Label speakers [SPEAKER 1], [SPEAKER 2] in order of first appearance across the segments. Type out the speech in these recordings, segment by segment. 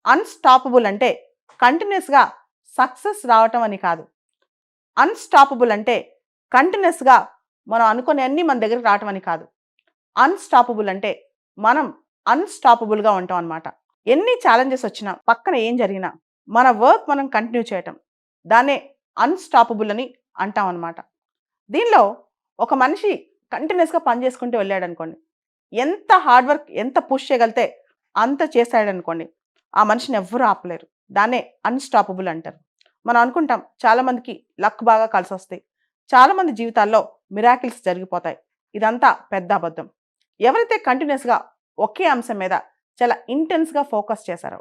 [SPEAKER 1] Unstoppable అంటే కంటిన్యూయస్‌గా success రావటం అని కాదు. అన్‌స్టాపబుల్ అంటే కంటిన్యూయస్‌గా మనం అనుకున్నయన్నీ మన దగ్గరికి రావటం అని కాదు. అన్‌స్టాపబుల్ అంటే మనం అన్‌స్టాపబుల్‌గా ఉంటాం అన్నమాట. ఎన్ని ఛాలెంజెస్ వచ్చినా, పక్కన ఏం జరిగినా, మన వర్క్ మనం కంటిన్యూ చేయటం. దాన్నే అన్‌స్టాపబుల్ అని అంటాం అన్నమాట. దీనిలో ఒక మనిషి కంటిన్యూయస్‌గా పని చేసుకుంటూ వెళ్ళాడనుకోండి. ఎంత హార్డ్ వర్క్ ఎంత పుష్ చేయగలిగితే అంత చేశాడనుకోండి. ఆ మనిషిని ఎవ్వరు ఆపలేరు. దాన్నే అన్‌స్టాపబుల్ అంటారు. మనం అనుకుంటాం చాలామందికి లక్ బాగా కలిసొస్తాయి. చాలామంది జీవితాల్లో మిరాకిల్స్ జరిగిపోతాయి. ఇదంతా పెద్ద అబద్ధం. ఎవరైతే కంటిన్యూయస్‌గా ఒకే అంశం మీద చాలా ఇంటెన్స్‌గా ఫోకస్ చేశారో,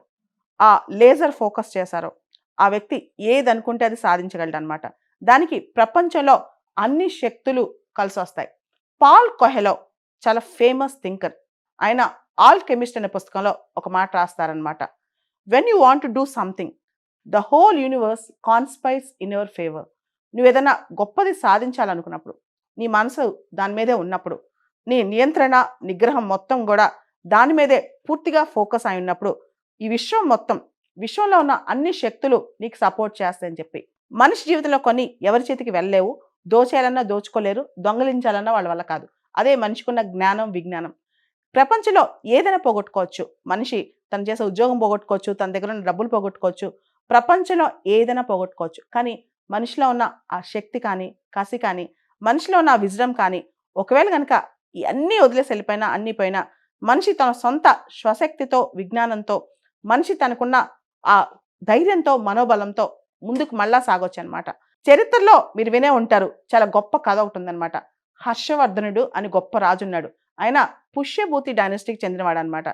[SPEAKER 1] ఆ లేజర్ ఫోకస్ చేశారో, ఆ వ్యక్తి ఏదనుకుంటే అది సాధించగలడనమాట. దానికి ప్రపంచంలో అన్ని శక్తులు కలిసొస్తాయి. పాల్ కొహెలో చాలా ఫేమస్ థింకర్. ఆయన 'ఆల్కెమిస్ట్' అనే పుస్తకంలో ఒక మాట రాస్తారనమాట. When you want to do something, the whole universe conspires in your favour. నువ్వేదైనా గొప్పది సాధించాలనుకున్నప్పుడు, నీ మనసు దాని మీదే ఉన్నప్పుడు, నీ నియంత్రణ, నిగ్రహం మొత్తం గూడా దాని మీదే పూర్తిగా ఫోకస్ అయి ఉన్నప్పుడు, ఈ విశ్వం మొత్తం, విశ్వంలో ఉన్న అన్ని శక్తులు నీకు సపోర్ట్ చేస్తాయని చెప్పి. మనిషి జీవితంలో కొన్ని ఎవరి చేతికి వెళ్ళలేవు. దోచేయాలన్నా దోచుకోలేరు. దొంగిలించాలన్నా వాళ్ళ వల్ల కాదు. అదే మనిషికున్న జ్ఞానం, విజ్ఞానం. ప్రపంచంలో ఏదైనా పోగొట్టుకోవచ్చు. మనిషి తను చేసే ఉద్యోగం పోగొట్టుకోవచ్చు. తన దగ్గర ఉన్న డబ్బులు పోగొట్టుకోవచ్చు. ప్రపంచంలో ఏదైనా పోగొట్టుకోవచ్చు. కానీ మనిషిలో ఉన్న ఆ శక్తి కానీ, కసి కానీ, మనిషిలో ఉన్న ఆ విజ్డమ్ కానీ, ఒకవేళ గనక ఇయన్నీ వదిలేసి ఎళ్ళిపోయినా, అన్నీ పోయినా, మనిషి తన సొంత స్వశక్తితో, విజ్ఞానంతో, మనిషి తనకున్న ఆ ధైర్యంతో, మనోబలంతో ముందుకు మళ్ళా సాగొచ్చనమాట. చరిత్రలో మీరు వినే ఉంటారు. చాలా గొప్ప కథ ఒకటుందనమాట. హర్షవర్ధనుడు అని గొప్ప రాజున్నాడు. ఆయన పుష్యభూతి డైనస్టీకి చెందినవాడనమాట.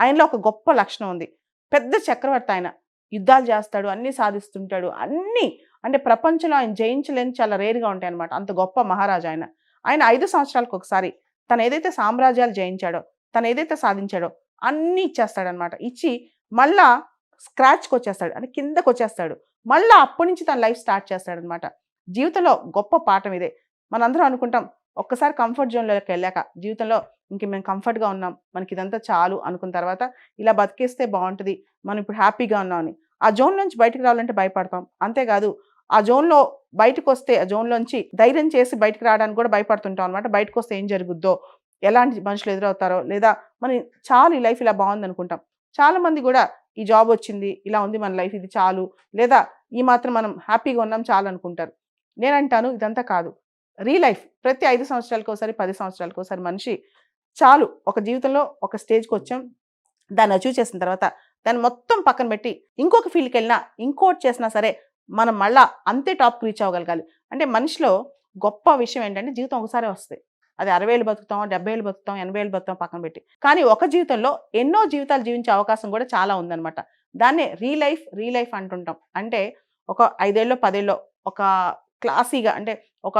[SPEAKER 1] ఆయనలో ఒక గొప్ప లక్షణం ఉంది. పెద్ద చక్రవర్తి ఆయన. యుద్ధాలు చేస్తాడు, అన్నీ సాధిస్తుంటాడు. అన్నీ అంటే ప్రపంచంలో ఆయన జయించలేనివి చాలా రేర్‌గా ఉంటాయనమాట. అంత గొప్ప మహారాజు ఆయన. ఆయన 5 సంవత్సరాలకొకసారి తనేదైతే సామ్రాజ్యాలు జయించాడో, తనేదైతే సాధించాడో అన్నీ ఇచ్చేస్తాడనమాట. ఇచ్చి మళ్ళా స్క్రాచ్‌కొచ్చేస్తాడు. అంటే కిందకొచ్చేస్తాడు. మళ్ళా అప్పటి నుంచి తన లైఫ్ స్టార్ట్ చేస్తాడనమాట. జీవితంలో గొప్ప పాఠం ఇదే. మనందరం అనుకుంటాం ఒక్కసారి కంఫర్ట్ జోన్‌లోకెళ్ళాక జీవితంలో ఇంక మేము కంఫర్ట్‌గా ఉన్నాం. మనకిదంతా చాలు అనుకున్న తర్వాత ఇలా బతికేస్తే బావుంటది. మనం ఇప్పుడు హ్యాపీగా ఉన్నామని. ఆ జోన్ నుంచి బయటికి రావాలంటే భయపడతాం. అంతేకాదు ఆ జోన్‌లో బయటకొస్తే ఆ జోన్‌లోంచి ధైర్యం చేసి బయటికి రావడానికి కూడా భయపడుతుంటాం అనమాట. బయటకొస్తే ఏం జరుగుద్దో, ఎలాంటి మనుషులు ఎదురవుతారో, లేదా మనం చాలు ఈ లైఫ్ ఇలా బావుందనుకుంటాం. చాలామంది గూడా ఈ జాబొచ్చింది, ఇలా ఉంది మన లైఫ్ ఇది చాలు, లేదా ఈ మాత్రం మనం హ్యాపీగా ఉన్నాం చాలనుకుంటారు. నేనంటాను ఇదంతా కాదు. లైఫ్ ప్రతి 5 సంవత్సరాలకోసారి, 10 సంవత్సరాలకోసారి మనిషి చాలు ఒక జీవితంలో ఒక స్టేజ్‌కొచ్చాం. దాన్ని అచీవ్ చేసిన తర్వాత దాన్ని మొత్తం పక్కన పెట్టి ఇంకొక ఫీల్డ్‌కెళ్ళినా, ఇంకోటి చేసినా సరే మనం మళ్ళా అంతే టాప్‌కి రీచ్ అవ్వగలగాలి. అంటే మనిషిలో గొప్ప విషయం ఏంటంటే జీవితం ఒకసారే వస్తది. అది 60 ఏళ్ళు బతుకుతాం, 70 ఏళ్ళు బతుకుతాం, 80 ఏళ్ళు బతుకుతాం పక్కన పెట్టి. కానీ ఒక జీవితంలో ఎన్నో జీవితాలు జీవించే అవకాశం కూడా చాలా ఉందన్నమాట. దాన్నే రీ లైఫ్ అంటుంటాం. అంటే ఒక 5 ఏళ్ళో, 10 ఏళ్ళో ఒక క్లాసీగా అంటే ఒక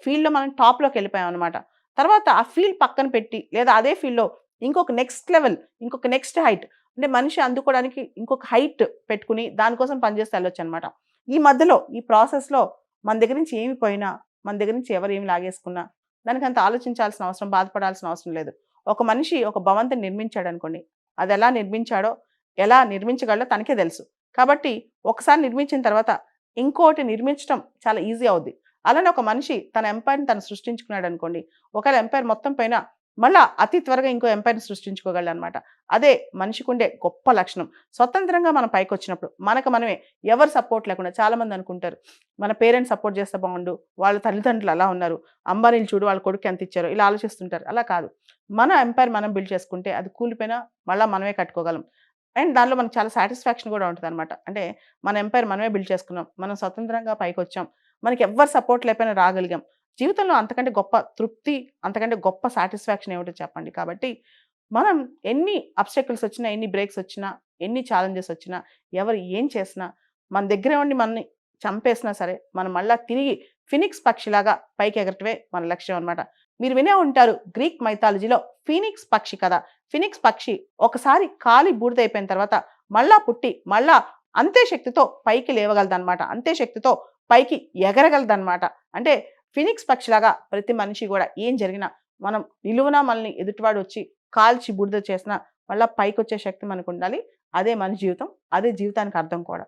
[SPEAKER 1] ఫీల్డ్‌లో మనం టాప్‌లోకెళ్ళిపోయామనమాట. తర్వాత ఆ ఫీల్డ్ పక్కన పెట్టి లేదా అదే ఫీల్డ్‌లో ఇంకొక నెక్స్ట్ లెవెల్, ఇంకొక నెక్స్ట్ హైట్ అంటే మనిషి అందుకోవడానికి ఇంకొక హైట్ పెట్టుకొని దానికోసం పనిచేస్తూ వెళ్ళొచ్చనమాట. ఈ మధ్యలో ఈ ప్రాసెస్‌లో మన దగ్గర నుంచి ఏమి పోయినా, మన దగ్గర నుంచి ఎవరు ఏమి లాగేసుకున్నా దానికంత ఆలోచించాల్సిన అవసరం, బాధపడాల్సిన అవసరం లేదు. ఒక మనిషి ఒక భవంతిని నిర్మించాడనుకోండి. అదెలా నిర్మించాడో, ఎలా నిర్మించగలడో తనకే తెలుసు. కాబట్టి ఒకసారి నిర్మించిన తర్వాత ఇంకోటి నిర్మించటం చాలా ఈజీ అవుద్ది. అలానే ఒక మనిషి తన ఎంపైర్‌ని తను సృష్టించుకున్నాడనుకోండి. ఒకవేళ ఎంపైర్ మొత్తం పోయినా మళ్ళా అతి త్వరగా ఇంకో ఎంపైర్‌ని సృష్టించుకోగలడనమాట. అదే మనిషికుండే గొప్ప లక్షణం. స్వతంత్రంగా మనం పైకొచ్చినప్పుడు మనకు మనమే ఎవరి సపోర్ట్ లేకుండా చాలామంది అనుకుంటారు. మన పేరెంట్స్ సపోర్ట్ చేస్తే బావుండు. వాళ్ళ తల్లిదండ్రులు అలా ఉన్నారు. అంబానీలు చూడు వాళ్ళ కొడుక్కి ఎంత ఇచ్చారో ఇలా ఆలోచిస్తుంటారు. అలా కాదు. మన ఎంపైర్ మనం బిల్డ్ చేసుకుంటే అది కూలిపోయినా మళ్ళా మనమే కట్టుకోగలం. అండ్ దానిలో మనకు చాలా సాటిస్ఫాక్షన్ కూడా ఉంటదనమాట. అంటే మన ఎంపైర్ మనమే బిల్డ్ చేసుకున్నాం. మనం స్వతంత్రంగా పైకొచ్చాం. మనకి ఎవ్వరి సపోర్ట్ లేకపోయినా రాగలిగాం. జీవితంలో అంతకంటే గొప్ప తృప్తి, అంతకంటే గొప్ప సాటిస్ఫాక్షన్ ఏమిటో చెప్పండి. కాబట్టి మనం ఎన్ని అబ్‌స్టాకిల్స్ వచ్చినా, ఎన్ని బ్రేక్స్ వచ్చినా, ఎన్ని ఛాలెంజెస్ వచ్చినా, ఎవరు ఏం చేసినా, మన దగ్గరే ఉండి మనల్ని చంపేసినా సరే, మనం మళ్ళా తిరిగి ఫినిక్స్ పక్షిలాగా పైకి ఎగరటమే మన లక్ష్యం అనమాట. మీరు వినే ఉంటారు గ్రీక్ మైథాలజీలో ఫీనిక్స్ పక్షి కథ. ఫినిక్స్ పక్షి ఒకసారి కాలి బూడిదయిపోయిన తర్వాత మళ్ళా పుట్టి, మళ్ళా అంతే శక్తితో పైకి లేవగలదనమాట. అంతే శక్తితో పైకి ఎగరగలదనమాట. అంటే ఫినిక్స్ పక్షిలాగా ప్రతి మనిషి గూడా ఏం జరిగినా మనం నిలువునా మనల్ని ఎదుటివాడొచ్చి కాల్చి బూడిద చేసినా మళ్ళీ పైకొచ్చే శక్తి మనకు ఉండాలి. అదే మన జీవితం. అదే జీవితానికి అర్థం కూడా.